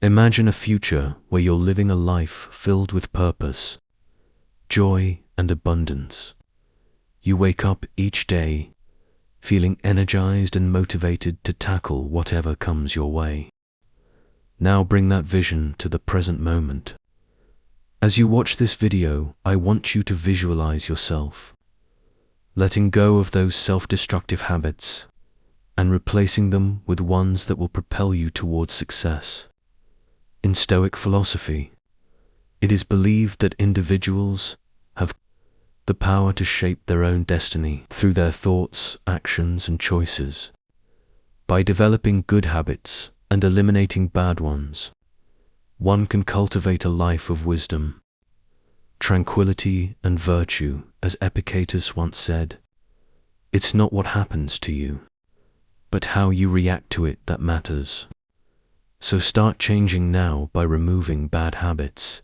Imagine a future where you're living a life filled with purpose, joy, and abundance. You wake up each day feeling energized and motivated to tackle whatever comes your way. Now bring that vision to the present moment. As you watch this video, I want you to visualize yourself letting go of those self-destructive habits and replacing them with ones that will propel you towards success. In Stoic philosophy, it is believed that individuals have the power to shape their own destiny through their thoughts, actions, and choices. By developing good habits and eliminating bad ones, one can cultivate a life of wisdom, tranquility, and virtue. As Epictetus once said, "It's not what happens to you, but how you react to it that matters." So start changing now by removing bad habits.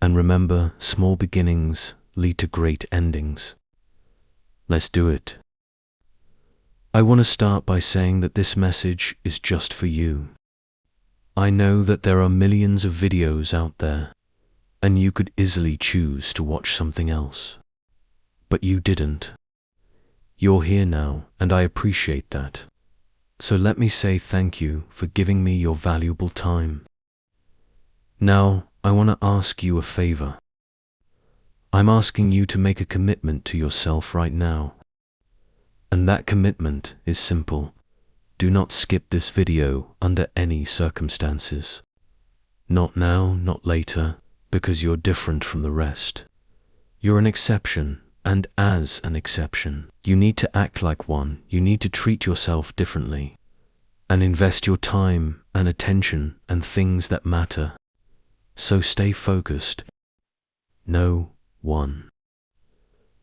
And remember, small beginnings lead to great endings. Let's do it. I want to start by saying that this message is just for you. I know that there are millions of videos out there, and you could easily choose to watch something else. But you didn't. You're here now, and I appreciate that. So let me say thank you for giving me your valuable time. Now, I want to ask you a favor. I'm asking you to make a commitment to yourself right now. And that commitment is simple. Do not skip this video under any circumstances. Not now, not later, because you're different from the rest. You're an exception, and as an exception, you need to act like one. You need to treat yourself differently and invest your time and attention and things that matter. So stay focused. No. 1.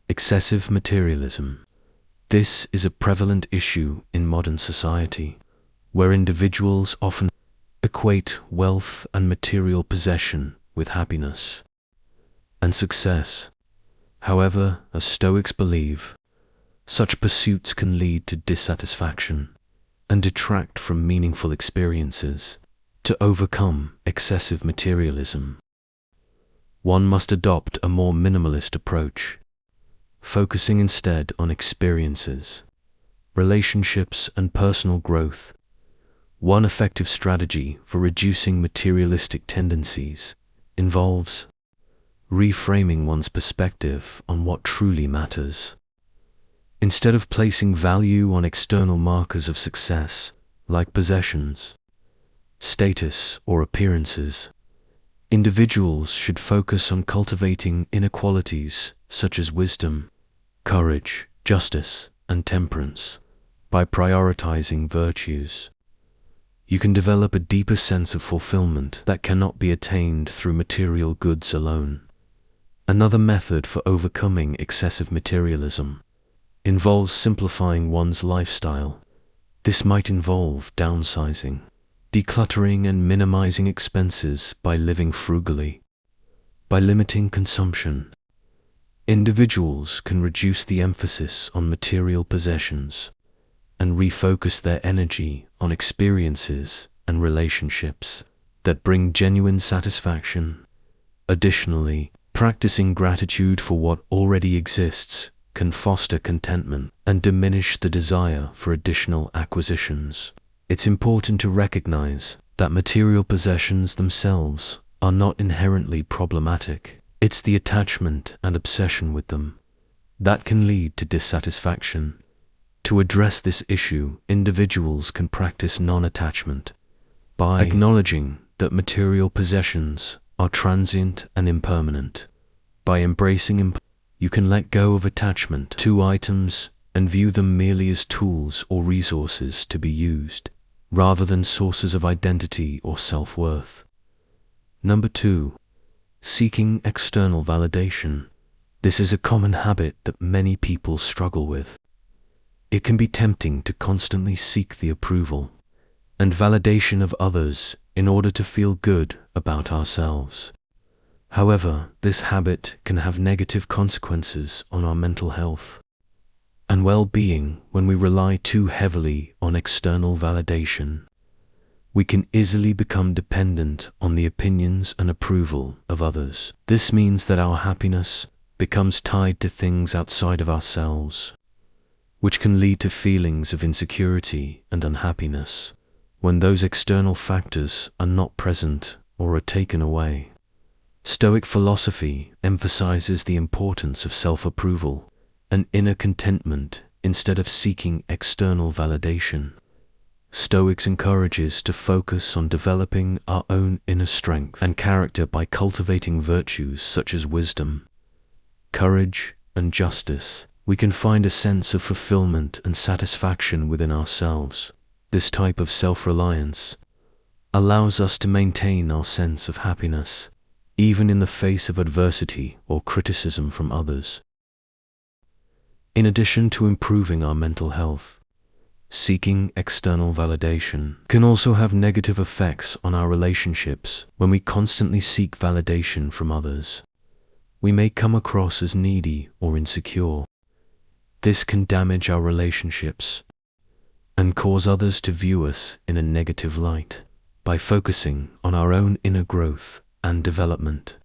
Excessive materialism. This is a prevalent issue in modern society, where individuals often equate wealth and material possession with happiness and success. However, as Stoics believe, such pursuits can lead to dissatisfaction and detract from meaningful experiences. To overcome excessive materialism, one must adopt a more minimalist approach, focusing instead on experiences, relationships, and personal growth. One effective strategy for reducing materialistic tendencies involves reframing one's perspective on what truly matters. Instead of placing value on external markers of success, like possessions, status, or appearances, individuals should focus on cultivating inner qualities such as wisdom, courage, justice, and temperance. By prioritizing virtues, you can develop a deeper sense of fulfillment that cannot be attained through material goods alone. Another method for overcoming excessive materialism involves simplifying one's lifestyle. This might involve downsizing, decluttering, and minimizing expenses by living frugally. By limiting consumption, individuals can reduce the emphasis on material possessions and refocus their energy on experiences and relationships that bring genuine satisfaction. Additionally, practicing gratitude for what already exists can foster contentment and diminish the desire for additional acquisitions. It's important to recognize that material possessions themselves are not inherently problematic. It's the attachment and obsession with them that can lead to dissatisfaction. To address this issue, individuals can practice non-attachment by acknowledging that material possessions are transient and impermanent. By embracing you can let go of attachment to items and view them merely as tools or resources to be used, rather than sources of identity or self-worth. Number 2. Seeking external validation. This is a common habit that many people struggle with. It can be tempting to constantly seek the approval and validation of others in order to feel good about ourselves. However, this habit can have negative consequences on our mental health and well-being when we rely too heavily on external validation. we can easily become dependent on the opinions and approval of others. This means that our happiness becomes tied to things outside of ourselves, which can lead to feelings of insecurity and unhappiness when those external factors are not present or are taken away. Stoic philosophy emphasizes the importance of self-approval and inner contentment instead of seeking external validation. Stoics encourages to focus on developing our own inner strength and character by cultivating virtues such as wisdom, courage, and justice. We can find a sense of fulfillment and satisfaction within ourselves. This type of self-reliance allows us to maintain our sense of happiness, even in the face of adversity or criticism from others. In addition to improving our mental health, seeking external validation can also have negative effects on our relationships. When we constantly seek validation from others, we may come across as needy or insecure. This can damage our relationships and cause others to view us in a negative light. By focusing on our own inner growth and development,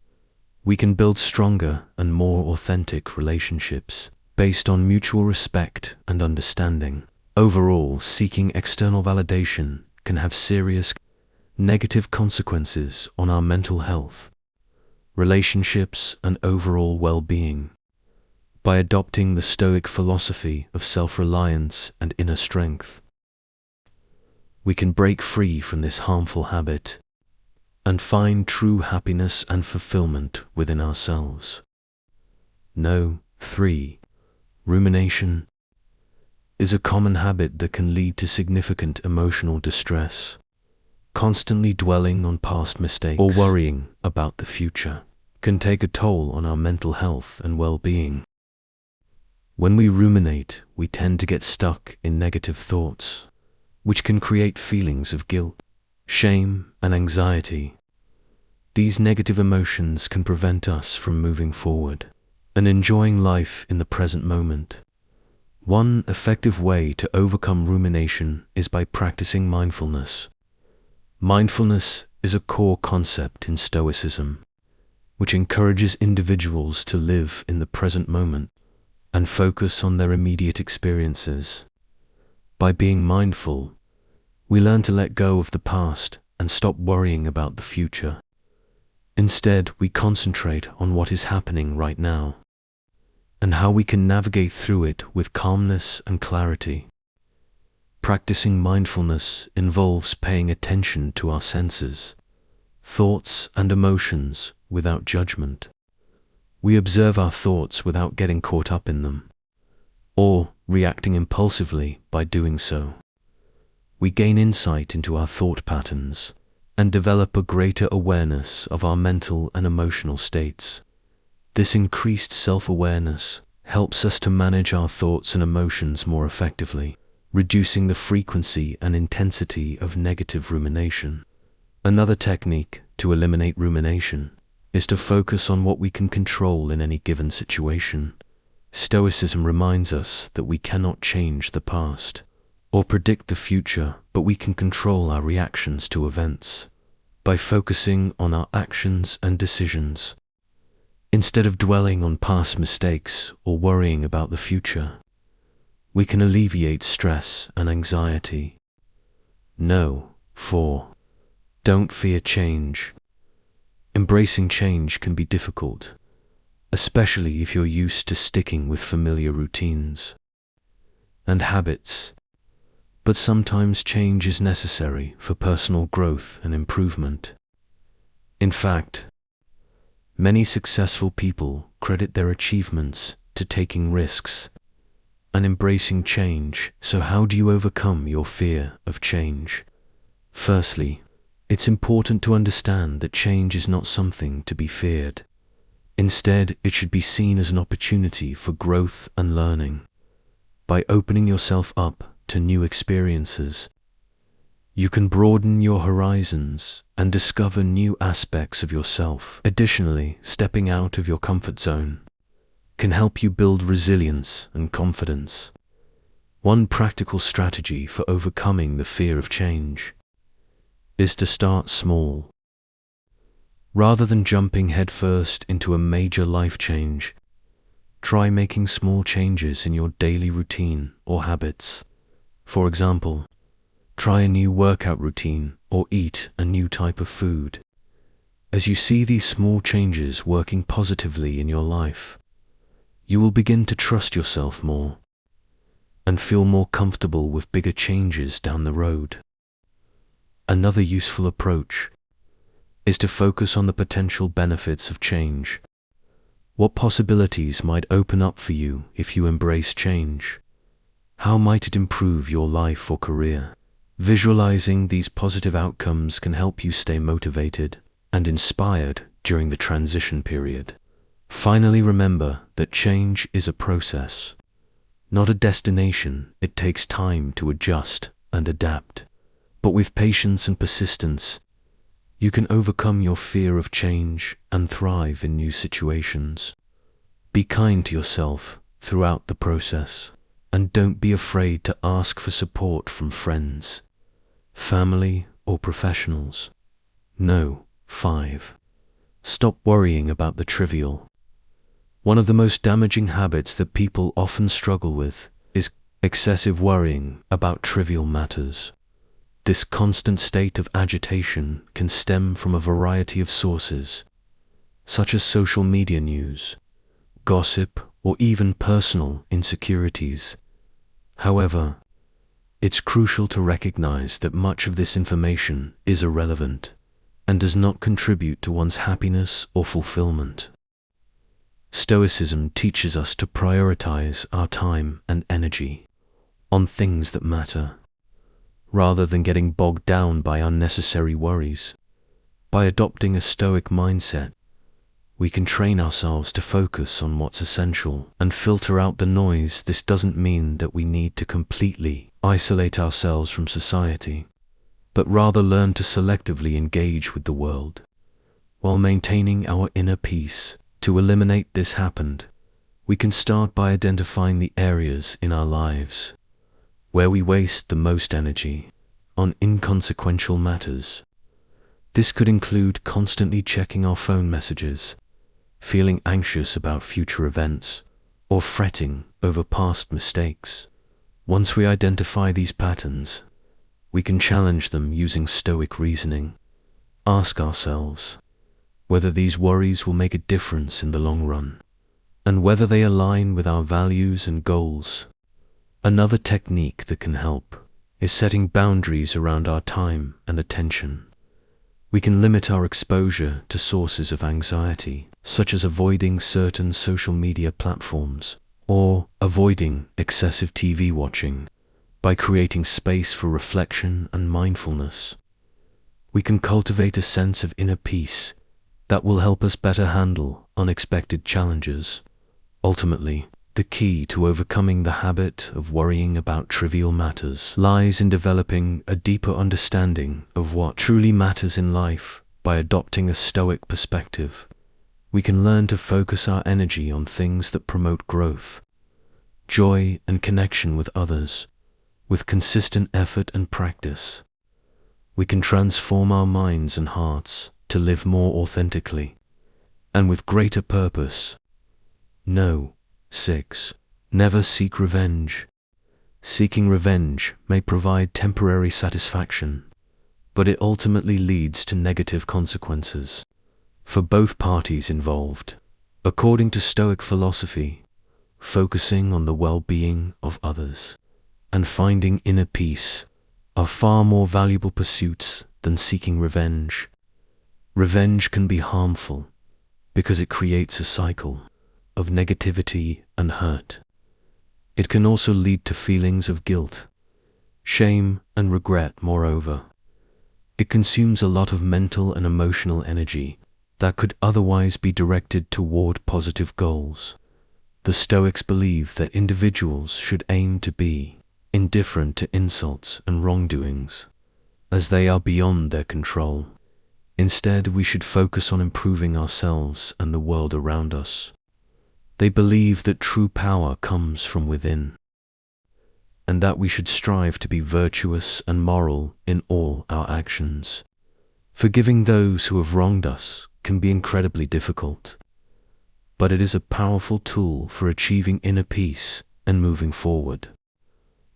we can build stronger and more authentic relationships based on mutual respect and understanding. Overall, seeking external validation can have serious negative consequences on our mental health, relationships, and overall well-being. By adopting the Stoic philosophy of self-reliance and inner strength, we can break free from this harmful habit and find true happiness and fulfillment within ourselves. 3. Rumination is a common habit that can lead to significant emotional distress. Constantly dwelling on past mistakes or worrying about the future can take a toll on our mental health and well-being. When we ruminate, we tend to get stuck in negative thoughts, which can create feelings of guilt, shame, and anxiety. These negative emotions can prevent us from moving forward and enjoying life in the present moment. One effective way to overcome rumination is by practicing mindfulness. Mindfulness is a core concept in Stoicism, which encourages individuals to live in the present moment and focus on their immediate experiences. By being mindful, we learn to let go of the past and stop worrying about the future. Instead, we concentrate on what is happening right now and how we can navigate through it with calmness and clarity. Practicing mindfulness involves paying attention to our senses, thoughts, and emotions without judgment. We observe our thoughts without getting caught up in them, or reacting impulsively by doing so. We gain insight into our thought patterns and develop a greater awareness of our mental and emotional states. This increased self-awareness helps us to manage our thoughts and emotions more effectively, reducing the frequency and intensity of negative rumination. Another technique to eliminate rumination is to focus on what we can control in any given situation. Stoicism reminds us that we cannot change the past or predict the future, but we can control our reactions to events. By focusing on our actions and decisions, instead of dwelling on past mistakes or worrying about the future, we can alleviate stress and anxiety. 4. Don't fear change. Embracing change can be difficult, especially if you're used to sticking with familiar routines and habits. But sometimes change is necessary for personal growth and improvement. In fact, many successful people credit their achievements to taking risks and embracing change. So how do you overcome your fear of change? Firstly, it's important to understand that change is not something to be feared. Instead, it should be seen as an opportunity for growth and learning. By opening yourself up to new experiences, you can broaden your horizons and discover new aspects of yourself. Additionally, stepping out of your comfort zone can help you build resilience and confidence. One practical strategy for overcoming the fear of change is to start small. Rather than jumping headfirst into a major life change, try making small changes in your daily routine or habits. For example, try a new workout routine or eat a new type of food. As you see these small changes working positively in your life, you will begin to trust yourself more and feel more comfortable with bigger changes down the road. Another useful approach is to focus on the potential benefits of change. What possibilities might open up for you if you embrace change? How might it improve your life or career? Visualizing these positive outcomes can help you stay motivated and inspired during the transition period. Finally, remember that change is a process, not a destination. It takes time to adjust and adapt. But with patience and persistence, you can overcome your fear of change and thrive in new situations. Be kind to yourself throughout the process, and don't be afraid to ask for support from friends, family, or professionals. No. 5. Stop worrying about the trivial. One of the most damaging habits that people often struggle with is excessive worrying about trivial matters. This constant state of agitation can stem from a variety of sources, such as social media news, gossip, or even personal insecurities. However, it's crucial to recognize that much of this information is irrelevant and does not contribute to one's happiness or fulfillment. Stoicism teaches us to prioritize our time and energy on things that matter, rather than getting bogged down by unnecessary worries. By adopting a Stoic mindset, we can train ourselves to focus on what's essential and filter out the noise. This doesn't mean that we need to completely isolate ourselves from society, but rather learn to selectively engage with the world while maintaining our inner peace. To eliminate this habit, we can start by identifying the areas in our lives where we waste the most energy on inconsequential matters. This could include constantly checking our phone messages, feeling anxious about future events, or fretting over past mistakes. Once we identify these patterns, we can challenge them using Stoic reasoning. Ask ourselves whether these worries will make a difference in the long run, and whether they align with our values and goals. Another technique that can help is setting boundaries around our time and attention. We can limit our exposure to sources of anxiety, such as avoiding certain social media platforms or avoiding excessive TV watching. By creating space for reflection and mindfulness, we can cultivate a sense of inner peace that will help us better handle unexpected challenges. Ultimately, the key to overcoming the habit of worrying about trivial matters lies in developing a deeper understanding of what truly matters in life. By adopting a Stoic perspective, we can learn to focus our energy on things that promote growth, joy, and connection with others. With consistent effort and practice, we can transform our minds and hearts to live more authentically and with greater purpose. No. 6. Never seek revenge. Seeking revenge may provide temporary satisfaction, but it ultimately leads to negative consequences for both parties involved. According to Stoic philosophy, focusing on the well-being of others and finding inner peace are far more valuable pursuits than seeking revenge. Revenge can be harmful because it creates a cycle of negativity and hurt. It can also lead to feelings of guilt, shame, and regret. Moreover, it consumes a lot of mental and emotional energy that could otherwise be directed toward positive goals. The Stoics believe that individuals should aim to be indifferent to insults and wrongdoings, as they are beyond their control. Instead, we should focus on improving ourselves and the world around us. They believe that true power comes from within, and that we should strive to be virtuous and moral in all our actions. Forgiving those who have wronged us can be incredibly difficult, but it is a powerful tool for achieving inner peace and moving forward.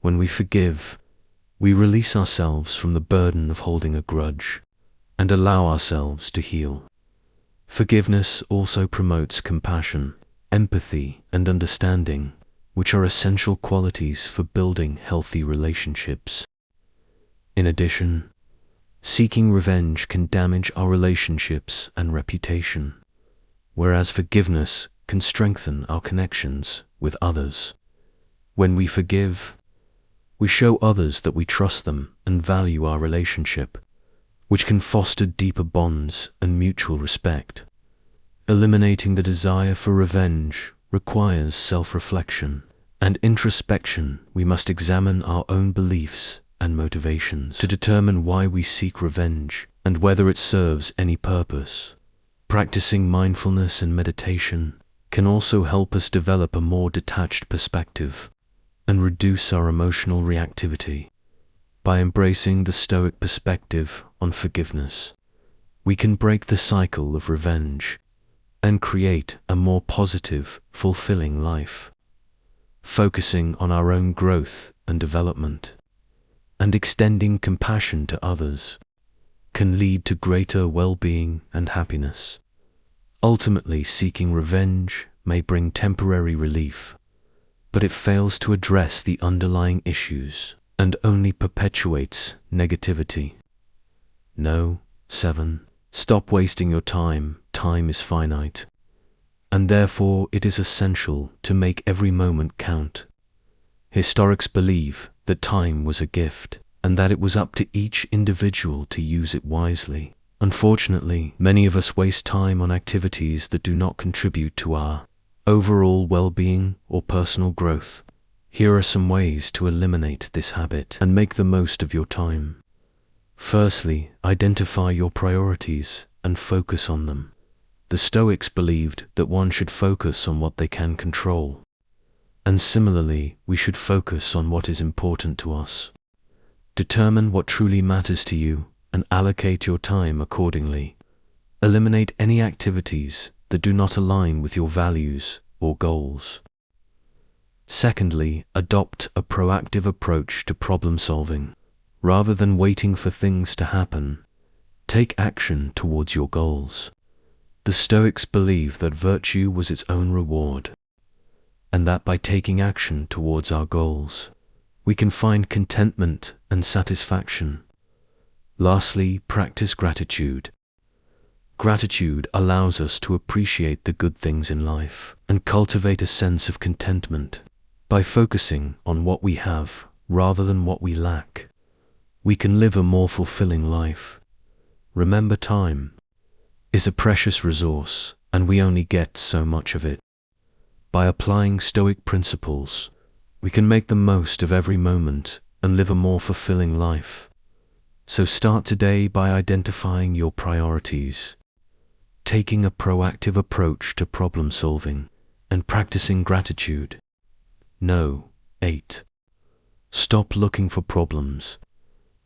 When we forgive, we release ourselves from the burden of holding a grudge and allow ourselves to heal. Forgiveness also promotes compassion, empathy, and understanding, which are essential qualities for building healthy relationships. In addition, seeking revenge can damage our relationships and reputation, whereas forgiveness can strengthen our connections with others. When we forgive, we show others that we trust them and value our relationship, which can foster deeper bonds and mutual respect. Eliminating the desire for revenge requires self-reflection and introspection. We must examine our own beliefs and motivations to determine why we seek revenge and whether it serves any purpose. Practicing mindfulness and meditation can also help us develop a more detached perspective and reduce our emotional reactivity. By embracing the Stoic perspective on forgiveness, we can break the cycle of revenge and create a more positive, fulfilling life. Focusing on our own growth and development and extending compassion to others can lead to greater well-being and happiness. Ultimately, seeking revenge may bring temporary relief, but it fails to address the underlying issues and only perpetuates negativity. No. 7. Stop wasting your time. Time is finite, and therefore it is essential to make every moment count. Historics believe that time was a gift, and that it was up to each individual to use it wisely. Unfortunately, many of us waste time on activities that do not contribute to our overall well-being or personal growth. Here are some ways to eliminate this habit and make the most of your time. Firstly, identify your priorities and focus on them. The Stoics believed that one should focus on what they can control, and similarly, we should focus on what is important to us. Determine what truly matters to you and allocate your time accordingly. Eliminate any activities that do not align with your values or goals. Secondly, adopt a proactive approach to problem solving. Rather than waiting for things to happen, take action towards your goals. The Stoics believe that virtue was its own reward, and that by taking action towards our goals, we can find contentment and satisfaction. Lastly, practice gratitude. Gratitude allows us to appreciate the good things in life and cultivate a sense of contentment. By focusing on what we have rather than what we lack, we can live a more fulfilling life. Remember, time is a precious resource, and we only get so much of it. By applying Stoic principles, we can make the most of every moment and live a more fulfilling life. So start today by identifying your priorities, taking a proactive approach to problem solving, and practicing gratitude. No. 8. Stop looking for problems.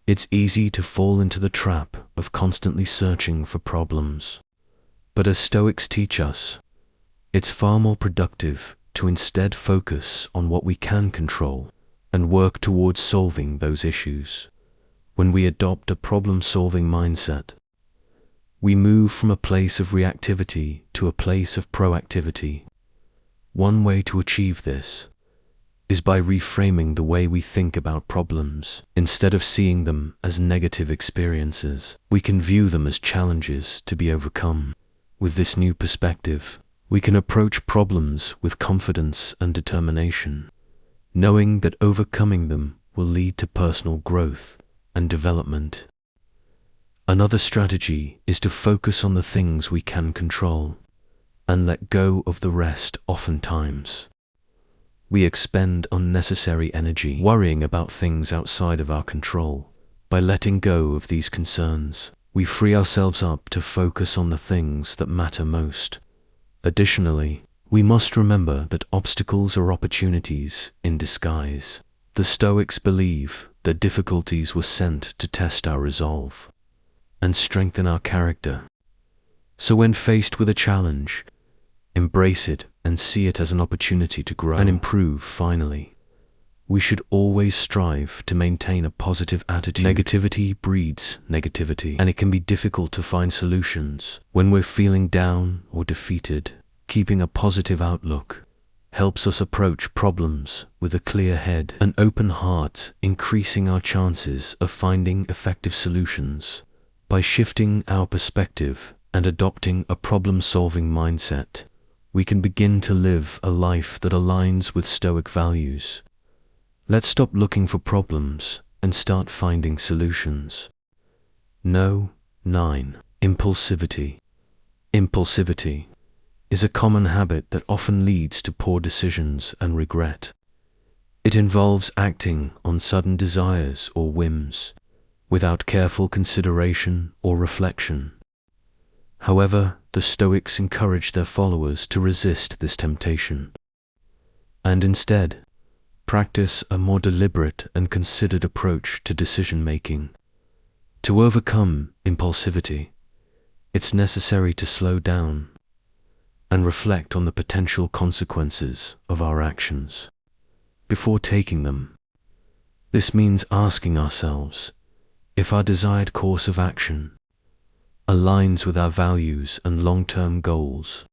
It's easy to fall into the trap of constantly searching for problems. But as Stoics teach us, it's far more productive to instead focus on what we can control and work towards solving those issues. When we adopt a problem-solving mindset, we move from a place of reactivity to a place of proactivity. One way to achieve this is by reframing the way we think about problems. Instead of seeing them as negative experiences, we can view them as challenges to be overcome. With this new perspective, we can approach problems with confidence and determination, knowing that overcoming them will lead to personal growth and development. Another strategy is to focus on the things we can control and let go of the rest. Oftentimes, we expend unnecessary energy worrying about things outside of our control. By letting go of these concerns, we free ourselves up to focus on the things that matter most. Additionally, we must remember that obstacles are opportunities in disguise. The Stoics believe that difficulties were sent to test our resolve. and strengthen our character. So when faced with a challenge, embrace it and see it as an opportunity to grow and improve. Finally, we should always strive to maintain a positive attitude. Negativity breeds negativity, and it can be difficult to find solutions when we're feeling down or defeated. Keeping a positive outlook helps us approach problems with a clear head, an open heart, increasing our chances of finding effective solutions. By shifting our perspective and adopting a problem-solving mindset, we can begin to live a life that aligns with Stoic values. Let's stop looking for problems and start finding solutions. No. 9. Impulsivity. Impulsivity is a common habit that often leads to poor decisions and regret. It involves acting on sudden desires or whims, without careful consideration or reflection. However, the Stoics encourage their followers to resist this temptation, and instead practice a more deliberate and considered approach to decision-making. To overcome impulsivity, it's necessary to slow down and reflect on the potential consequences of our actions before taking them. This means asking ourselves if our desired course of action aligns with our values and long-term goals.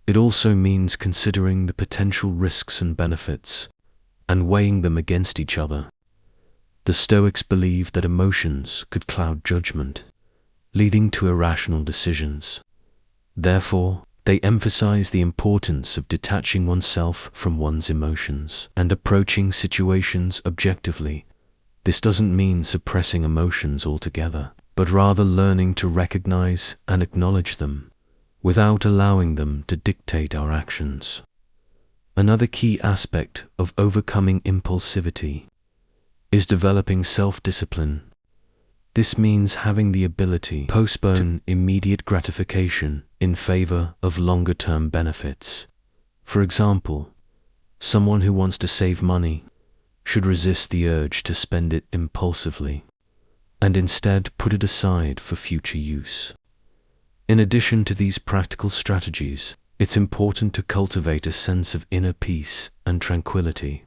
It also means considering the potential risks and benefits and weighing them against each other. The Stoics believe that emotions could cloud judgment, leading to irrational decisions. Therefore, they emphasize the importance of detaching oneself from one's emotions and approaching situations objectively. This doesn't mean suppressing emotions altogether, but rather learning to recognize and acknowledge them without allowing them to dictate our actions. Another key aspect of overcoming impulsivity is developing self-discipline. This means having the ability to postpone immediate gratification in favor of longer-term benefits. For example, someone who wants to save money should resist the urge to spend it impulsively and instead put it aside for future use. In addition to these practical strategies, it's important to cultivate a sense of inner peace and tranquility.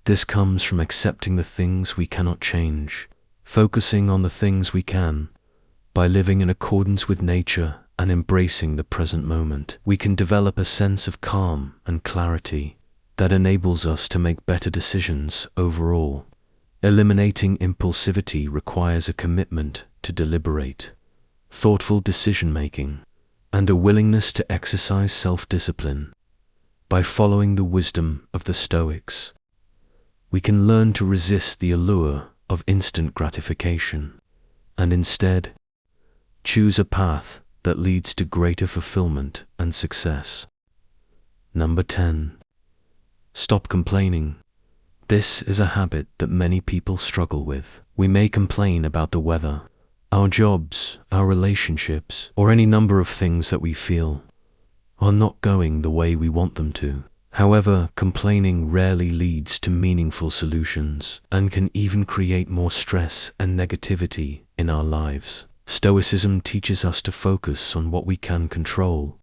This comes from accepting the things we cannot change, focusing on the things we can. By living in accordance with nature and embracing the present moment, we can develop a sense of calm and clarity that enables us to make better decisions overall. Eliminating impulsivity requires a commitment to deliberate, thoughtful decision-making, and a willingness to exercise self-discipline. By following the wisdom of the Stoics, we can learn to resist the allure of instant gratification and instead choose a path that leads to greater fulfillment and success. Number 10. Stop complaining. This is a habit that many people struggle with. We may complain about the weather, our jobs, our relationships, or any number of things that we feel are not going the way we want them to. However, complaining rarely leads to meaningful solutions and can even create more stress and negativity in our lives. Stoicism teaches us to focus on what we can control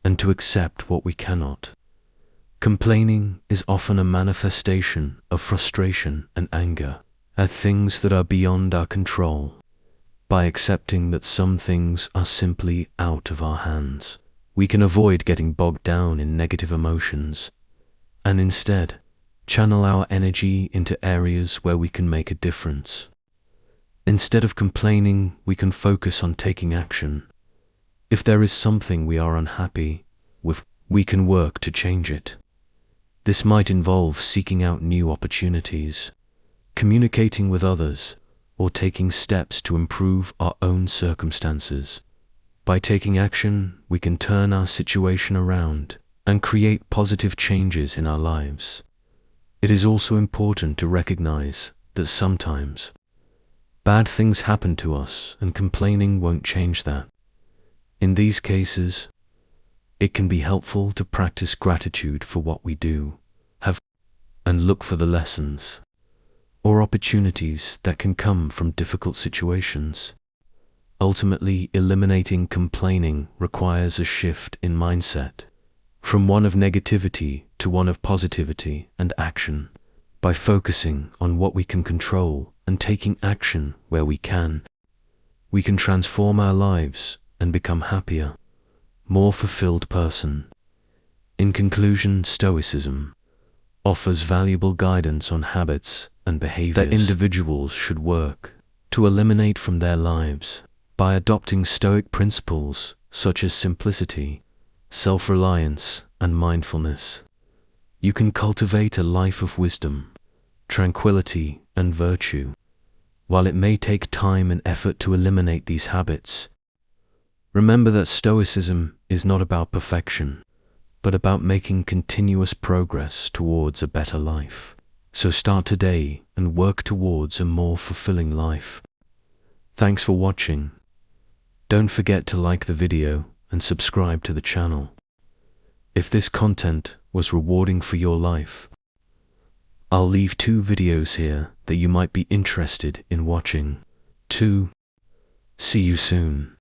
and to accept what we cannot. Complaining is often a manifestation of frustration and anger at things that are beyond our control. By accepting that some things are simply out of our hands, we can avoid getting bogged down in negative emotions and instead channel our energy into areas where we can make a difference. Instead of complaining, we can focus on taking action. If there is something we are unhappy with, we can work to change it. This might involve seeking out new opportunities, communicating with others, or taking steps to improve our own circumstances. By taking action, we can turn our situation around and create positive changes in our lives. It is also important to recognize that sometimes bad things happen to us and complaining won't change that. In these cases, it can be helpful to practice gratitude for what we do have and look for the lessons or opportunities that can come from difficult situations. Ultimately, eliminating complaining requires a shift in mindset, from one of negativity to one of positivity and action. By focusing on what we can control and taking action where we can transform our lives and become happier, more fulfilled person. In conclusion, Stoicism offers valuable guidance on habits and behaviors that individuals should work to eliminate from their lives. By adopting Stoic principles such as simplicity, self-reliance, and mindfulness, you can cultivate a life of wisdom, tranquility, and virtue. While it may take time and effort to eliminate these habits, remember that Stoicism is not about perfection, but about making continuous progress towards a better life. So start today and work towards a more fulfilling life. Thanks for watching. Don't forget to like the video and subscribe to the channel. If this content was rewarding for your life, I'll leave 2 videos here that you might be interested in watching. 2. See you soon.